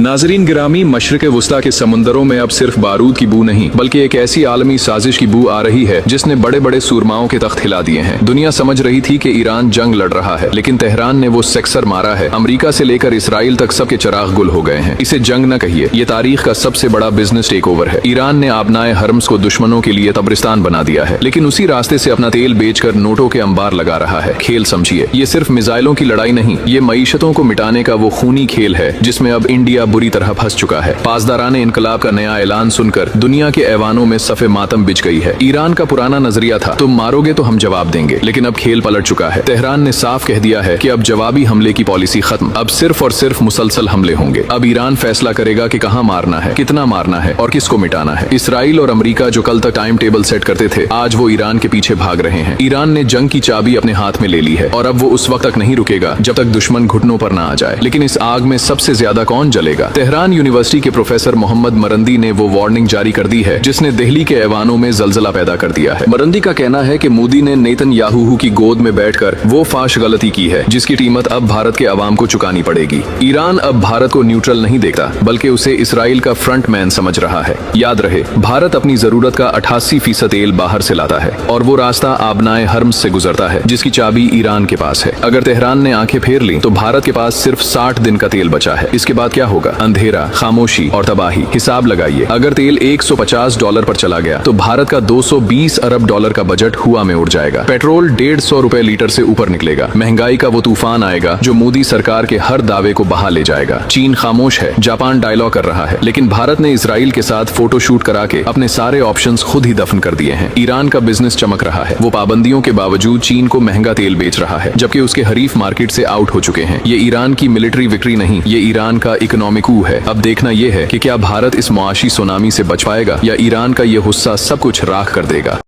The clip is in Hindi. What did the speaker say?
नाजरीन गिरामी, मशरिक़ वुस्ता के समुंदरों में अब सिर्फ बारूद की बू नहीं बल्कि एक ऐसी आलमी साजिश की बू आ रही है जिसने बड़े बड़े सूरमाओं के तख्त हिला दिए हैं। दुनिया समझ रही थी कि ईरान जंग लड़ रहा है, लेकिन तेहरान ने वो सेक्सर मारा है। अमेरिका से लेकर इसराइल तक सबके चिराग गुल हो गए हैं। इसे जंग न कहिए, ये तारीख का सबसे बड़ा बिजनेस टेक ओवर है। ईरान ने आबनाए हरम्स को दुश्मनों के लिए कब्रिस्तान बना दिया है, लेकिन उसी रास्ते से अपना तेल बेचकर नोटों के अंबार लगा रहा है। खेल समझिए, ये सिर्फ मिसाइलों की लड़ाई नहीं, ये मईशतों को मिटाने का वो खूनी खेल है जिसमें अब इंडिया बुरी तरह फंस चुका है। पासदाराने इनकलाब का नया ऐलान सुनकर दुनिया के ऐवानों में सफ़े मातम बिछ गई है। ईरान का पुराना नजरिया था, तुम मारोगे तो हम जवाब देंगे, लेकिन अब खेल पलट चुका है। तेहरान ने साफ कह दिया है कि अब जवाबी हमले की पॉलिसी खत्म, अब सिर्फ और सिर्फ मुसलसल हमले होंगे। अब ईरान फैसला करेगा कि कहां मारना है, कितना मारना है और किसको मिटाना है। इसराइल और अमेरिका जो कल तक टाइम टेबल सेट करते थे, आज वो ईरान के पीछे भाग रहे हैं। ईरान ने जंग की चाबी अपने हाथ में ले ली है और अब वो उस वक्त तक नहीं रुकेगा जब तक दुश्मन घुटनों पर ना आ जाए। लेकिन इस आग में सबसे ज्यादा कौन जलेगा? तेहरान यूनिवर्सिटी के प्रोफेसर मोहम्मद मरंदी ने वो वार्निंग जारी कर दी है जिसने दिल्ली के ऐवानों में जलजला पैदा कर दिया है। मरंदी का कहना है कि मोदी ने नेतन्याहू की गोद में बैठकर वो फाश गलती की है जिसकी कीमत अब भारत के अवाम को चुकानी पड़ेगी। ईरान अब भारत को न्यूट्रल नहीं देखता, बल्कि उसे इसराइल का फ्रंट मैन समझ रहा है। याद रहे, भारत अपनी जरूरत का 88% तेल बाहर से लाता है और वो रास्ता आबनाए हर्म्स से गुजरता है जिसकी चाबी ईरान के पास है। अगर तेहरान ने आंखें फेर ली तो भारत के पास सिर्फ 60 दिन का तेल बचा है। इसके बाद क्या होगा? अंधेरा, खामोशी और तबाही। हिसाब लगाइए, अगर तेल $150 पर चला गया तो भारत का $220 अरब का बजट हुआ में उड़ जाएगा। पेट्रोल ₹150 लीटर से ऊपर निकलेगा। महंगाई का वो तूफान आएगा जो मोदी सरकार के हर दावे को बहा ले जाएगा। चीन खामोश है, जापान डायलॉग कर रहा है, लेकिन भारत ने इसराइल के साथ फोटो शूट करा के अपने सारे ऑप्शंस खुद ही दफन कर दिए हैं। ईरान का बिजनेस चमक रहा है, वो पाबंदियों के बावजूद चीन को महंगा तेल बेच रहा है जबकि उसके हरीफ मार्केट से आउट हो चुके हैं। ये ईरान की मिलिट्री विक्ट्री नहीं, ये ईरान का इकोनॉमिक कू है। अब देखना यह है कि क्या भारत इस मुआशी सुनामी से बच पाएगा या ईरान का ये गुस्सा सब कुछ राख कर देगा।